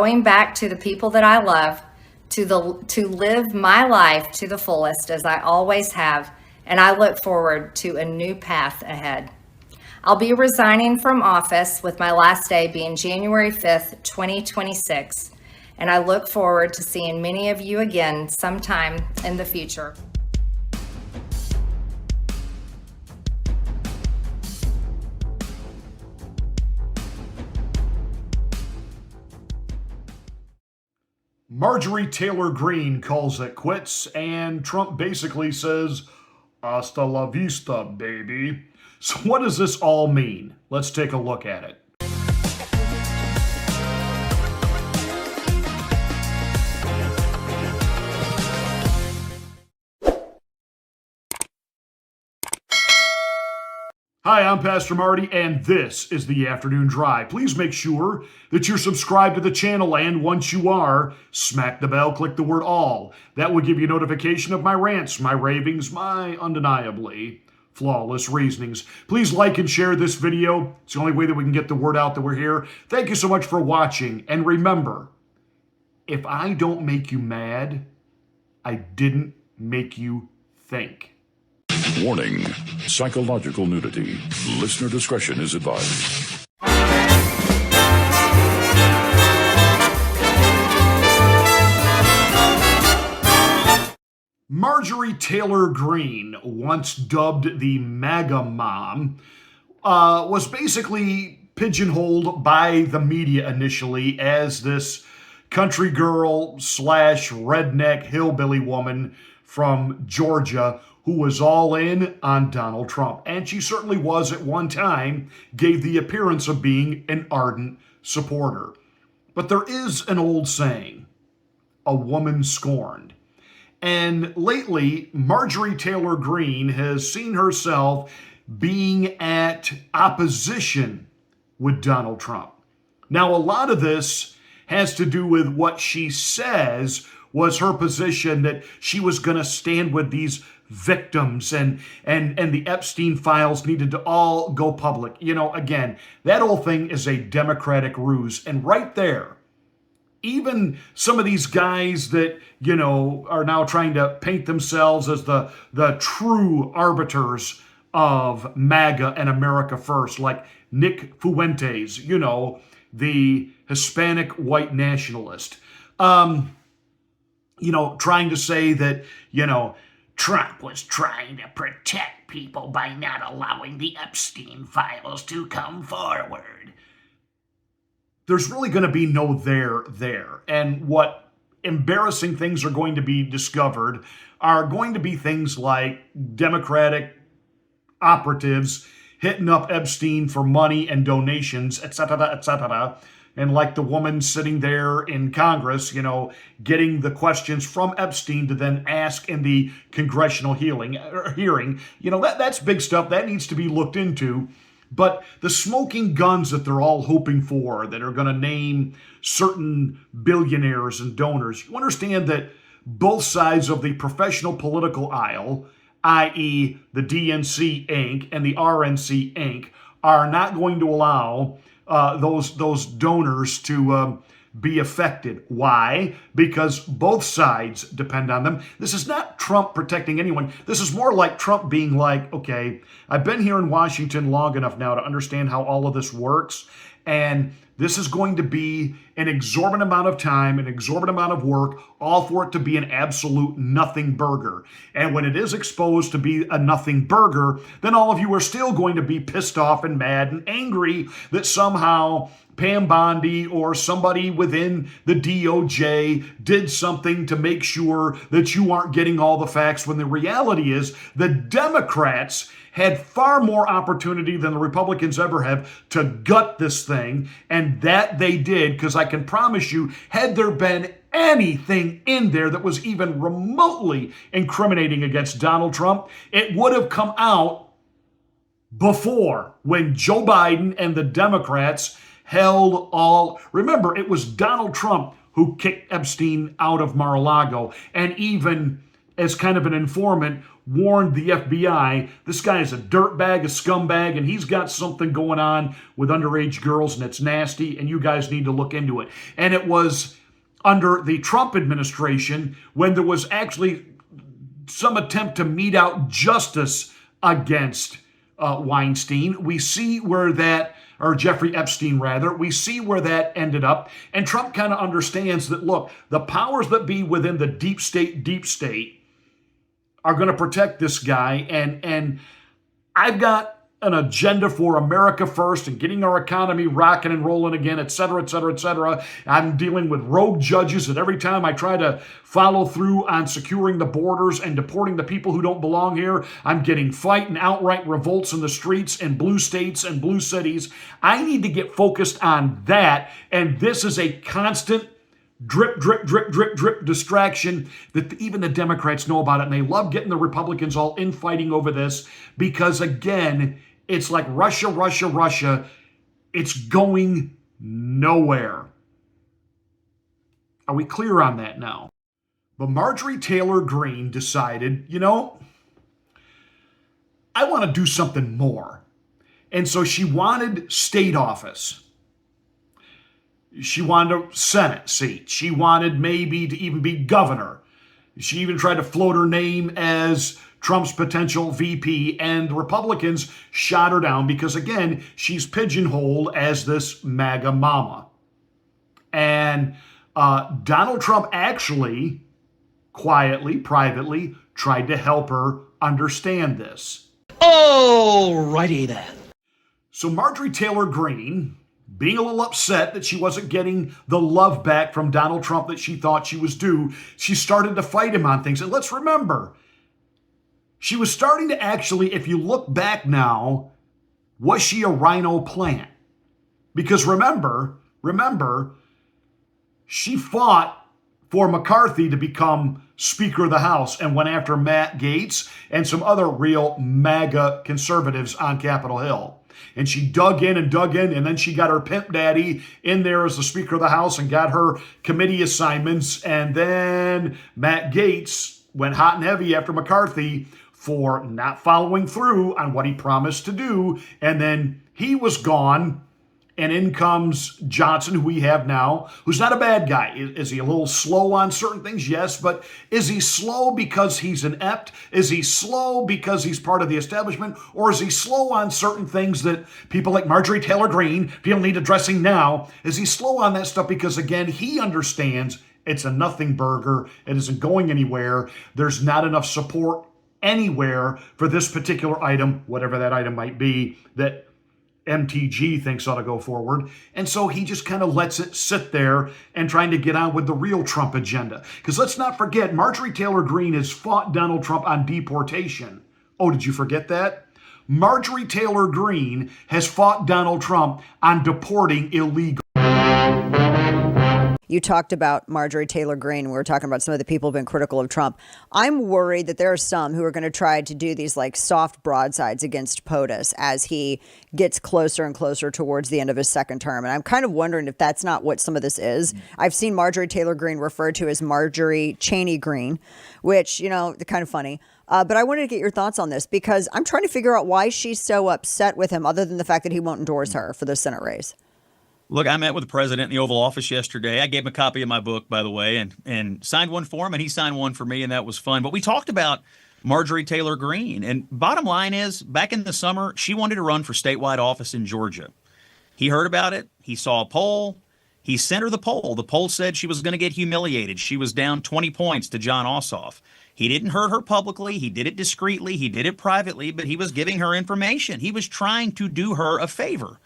going back to the people that I love, to live my life to the fullest as I always have, and I look forward to a new path ahead. I'll be resigning from office with my last day being January 5th, 2026, and I look forward to seeing many of you again sometime in the future. Marjorie Taylor Greene calls it quits, and Trump basically says, hasta la vista, baby. So what does this all mean? Let's take a look at it. Hi, I'm Pastor Marty, and this is the Afternoon Drive. Please make sure that you're subscribed to the channel, and once you are, smack the bell, click the word all. That will give you notification of my rants, my ravings, my undeniably flawless reasonings. Please like and share this video. It's the only way that we can get the word out that we're here. Thank you so much for watching, and remember, if I don't make you mad, I didn't make you think. Warning: psychological nudity. Listener discretion is advised. Marjorie Taylor Greene, once dubbed the MAGA Mom, was basically pigeonholed by the media initially as this country girl slash redneck hillbilly woman from Georgia who was all in on Donald Trump. And she certainly was at one time, gave the appearance of being an ardent supporter. But there is an old saying, a woman scorned. And lately, Marjorie Taylor Greene has seen herself being at opposition with Donald Trump. Now, a lot of this has to do with what she says was her position, that she was going to stand with these victims and the Epstein files needed to all go public. You know, again, that whole thing is a Democratic ruse. And right there, even some of these guys that, you know, are now trying to paint themselves as the true arbiters of MAGA and America First, like Nick Fuentes, you know, the Hispanic white nationalist, you know, trying to say that, you know, Trump was trying to protect people by not allowing the Epstein files to come forward. There's really going to be no there. And what embarrassing things are going to be discovered are going to be things like Democratic operatives hitting up Epstein for money and donations, etc., etc., and like the woman sitting there in Congress, you know, getting the questions from Epstein to then ask in the congressional hearing, you know, that's big stuff. That needs to be looked into. But the smoking guns that they're all hoping for, that are going to name certain billionaires and donors, you understand that both sides of the professional political aisle, i.e. the DNC Inc. and the RNC Inc., are not going to allow those donors to be affected. Why? Because both sides depend on them. This is not Trump protecting anyone. This is more like Trump being like, okay, I've been here in Washington long enough now to understand how all of this works, and this is going to be an exorbitant amount of time, an exorbitant amount of work, all for it to be an absolute nothing burger. And when it is exposed to be a nothing burger, then all of you are still going to be pissed off and mad and angry that somehow Pam Bondi or somebody within the DOJ did something to make sure that you aren't getting all the facts, when the reality is the Democrats had far more opportunity than the Republicans ever have to gut this thing, and that they did, because I can promise you, had there been anything in there that was even remotely incriminating against Donald Trump, it would have come out before, when Joe Biden and the Democrats held all. Remember, it was Donald Trump who kicked Epstein out of Mar-a-Lago, and even as kind of an informant, warned the FBI, this guy is a dirtbag, a scumbag, and he's got something going on with underage girls, and it's nasty, and you guys need to look into it. And it was under the Trump administration when there was actually some attempt to mete out justice against Weinstein. We see where that, or Jeffrey Epstein rather, we see where that ended up. And Trump kind of understands that, look, the powers that be within the deep state are going to protect this guy. And I've got an agenda for America first and getting our economy rocking and rolling again, et cetera, et cetera, et cetera. I'm dealing with rogue judges that every time I try to follow through on securing the borders and deporting the people who don't belong here, I'm getting fight and outright revolts in the streets in blue states and blue cities. I need to get focused on that. And this is a constant drip, drip, drip, drip, drip distraction that even the Democrats know about it. And they love getting the Republicans all infighting over this because, again, it's like Russia, Russia, Russia. It's going nowhere. Are we clear on that now? But Marjorie Taylor Greene decided, I want to do something more. And so she wanted state office. She wanted a Senate seat. She wanted maybe to even be governor. She even tried to float her name as Trump's potential VP, and the Republicans shot her down because, again, she's pigeonholed as this MAGA mama. And Donald Trump actually, quietly, privately, tried to help her understand this. Alrighty then. So Marjorie Taylor Greene, being a little upset that she wasn't getting the love back from Donald Trump that she thought she was due, she started to fight him on things. And let's remember, she was starting to actually, if you look back now, was she a rhino plant? Because remember, she fought for McCarthy to become Speaker of the House and went after Matt Gaetz and some other real MAGA conservatives on Capitol Hill. And she dug in, and then she got her pimp daddy in there as the Speaker of the House and got her committee assignments. And then Matt Gaetz went hot and heavy after McCarthy for not following through on what he promised to do. And then he was gone. And in comes Johnson, who we have now, who's not a bad guy. Is he a little slow on certain things? Yes, but is he slow because he's inept? Is he slow because he's part of the establishment? Or is he slow on certain things that people like Marjorie Taylor Greene feel need addressing now? Is he slow on that stuff because, again, he understands it's a nothing burger. It isn't going anywhere. There's not enough support anywhere for this particular item, whatever that item might be, that MTG thinks ought to go forward. And so he just kind of lets it sit there and trying to get on with the real Trump agenda. Because let's not forget, Marjorie Taylor Greene has fought Donald Trump on deportation. Oh, did you forget that? Marjorie Taylor Greene has fought Donald Trump on deporting illegal. You talked about Marjorie Taylor Greene. We were talking about some of the people who've been critical of Trump. I'm worried that there are some who are going to try to do these like soft broadsides against POTUS as he gets closer and closer towards the end of his second term. And I'm kind of wondering if that's not what some of this is. I've seen Marjorie Taylor Greene referred to as Marjorie Cheney Greene, which, kind of funny. But I wanted to get your thoughts on this because I'm trying to figure out why she's so upset with him other than the fact that he won't endorse her for the Senate race. Look, I met with the president in the Oval Office yesterday. I gave him a copy of my book, by the way, and signed one for him, and he signed one for me, and that was fun. But we talked about Marjorie Taylor Greene, and bottom line is, back in the summer, she wanted to run for statewide office in Georgia. He heard about it. He saw a poll. He sent her the poll. The poll said she was going to get humiliated. She was down 20 points to John Ossoff. He didn't hurt her publicly. He did it discreetly. He did it privately, but he was giving her information. He was trying to do her a favor.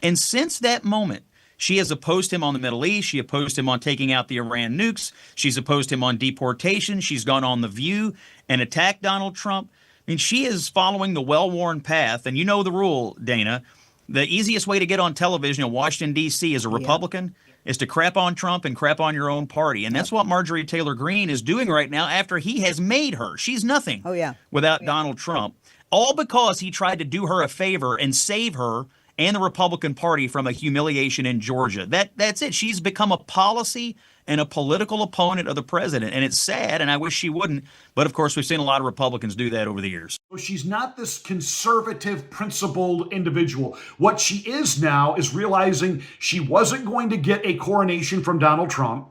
And since that moment, she has opposed him on the Middle East. She opposed him on taking out the Iran nukes. She's opposed him on deportation. She's gone on The View and attacked Donald Trump. I mean, she is following the well-worn path. And you know the rule, Dana. The easiest way to get on television in Washington, D.C. as a Republican is to crap on Trump and crap on your own party. And that's what Marjorie Taylor Greene is doing right now after he has made her. She's nothing without Donald Trump. All because he tried to do her a favor and save her and the Republican Party from a humiliation in Georgia. That's it. She's become a policy and a political opponent of the president, and it's sad, and I wish she wouldn't. But of course, we've seen a lot of Republicans do that over the years. So she's not this conservative, principled individual. What she is now is realizing she wasn't going to get a coronation from Donald Trump.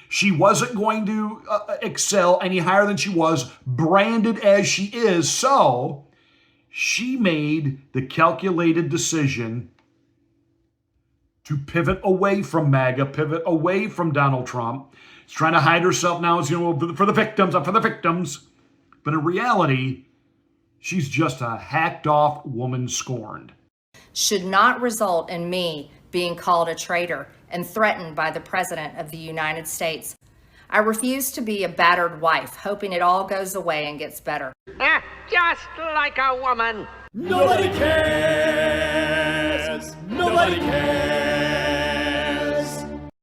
She wasn't going to excel any higher than she was, branded as she is. So she made the calculated decision to pivot away from MAGA, pivot away from Donald Trump. She's trying to hide herself now as, for the victims, I'm for the victims. But in reality, she's just a hacked off woman scorned. Should not result in me being called a traitor and threatened by the President of the United States. I refuse to be a battered wife, hoping it all goes away and gets better. Just like a woman. Nobody cares. Nobody cares.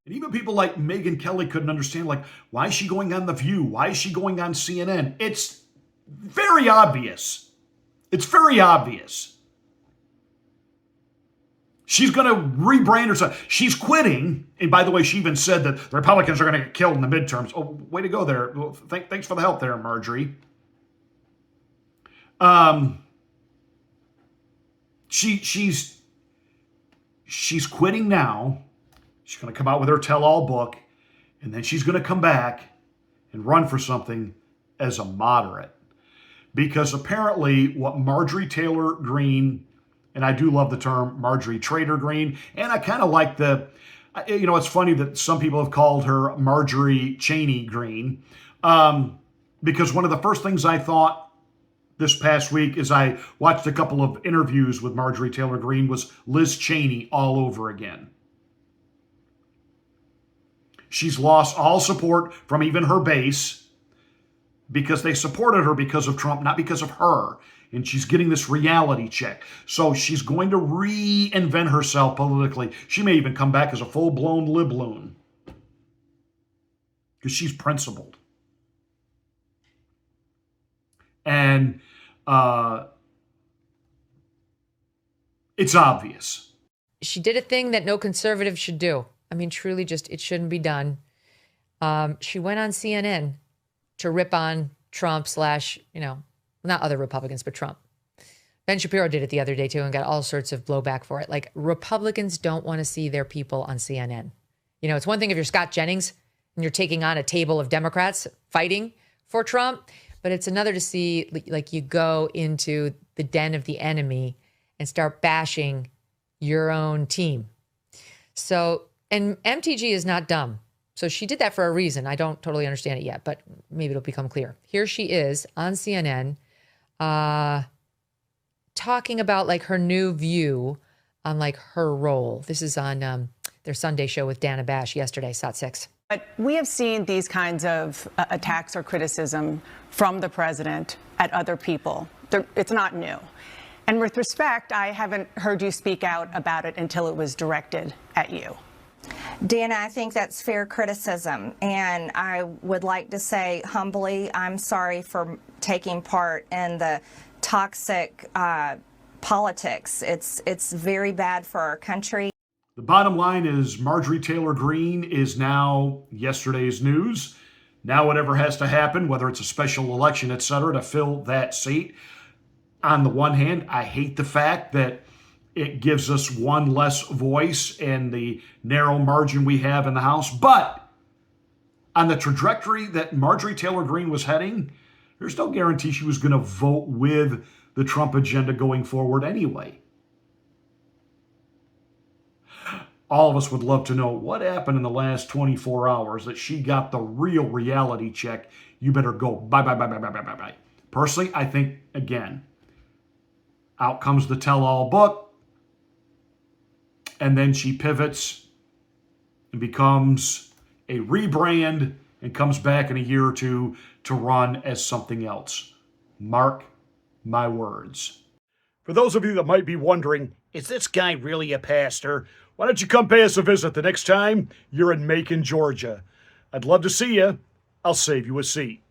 And even people like Megyn Kelly couldn't understand, like, why is she going on The View? Why is she going on CNN? It's very obvious. It's very obvious. She's going to rebrand herself. She's quitting. And by the way, she even said that the Republicans are going to get killed in the midterms. Oh, way to go there. Well, thanks for the help there, Marjorie. She's quitting now. She's going to come out with her tell-all book, and then she's going to come back and run for something as a moderate. Because apparently what Marjorie Taylor Greene, and I do love the term Marjorie Trader Greene, and I kind of like it's funny that some people have called her Marjorie Cheney Greene, because one of the first things I thought this past week is I watched a couple of interviews with Marjorie Taylor Greene was Liz Cheney all over again. She's lost all support from even her base because they supported her because of Trump, not because of her. And she's getting this reality check. So she's going to reinvent herself politically. She may even come back as a full-blown libloon because she's principled. And it's obvious. She did a thing that no conservative should do. I mean, truly just, it shouldn't be done. She went on CNN to rip on Trump / not other Republicans, but Trump. Ben Shapiro did it the other day too and got all sorts of blowback for it. Like, Republicans don't want to see their people on CNN. It's one thing if you're Scott Jennings and you're taking on a table of Democrats fighting for Trump, but it's another to see like you go into the den of the enemy and start bashing your own team. So, and MTG is not dumb. So she did that for a reason. I don't totally understand it yet, but maybe it'll become clear. Here she is on CNN talking about like her new view on like her role. This is on their Sunday show with Dana Bash yesterday, SOT 6. But we have seen these kinds of attacks or criticism from the president at other people. It's not new. And with respect, I haven't heard you speak out about it until it was directed at you. Dana, I think that's fair criticism, and I would like to say humbly, I'm sorry for taking part in the toxic politics. It's very bad for our country. The bottom line is Marjorie Taylor Greene is now yesterday's news. Now whatever has to happen, whether it's a special election, etc., to fill that seat. On the one hand, I hate the fact that it gives us one less voice in the narrow margin we have in the House. But on the trajectory that Marjorie Taylor Greene was heading, there's no guarantee she was going to vote with the Trump agenda going forward anyway. All of us would love to know what happened in the last 24 hours that she got the real reality check. You better go bye, bye, bye, bye, bye, bye, bye, bye. Personally, I think, again, out comes the tell-all book. And then she pivots and becomes a rebrand and comes back in a year or two to run as something else. Mark my words. For those of you that might be wondering, is this guy really a pastor? Why don't you come pay us a visit the next time you're in Macon, Georgia? I'd love to see you. I'll save you a seat.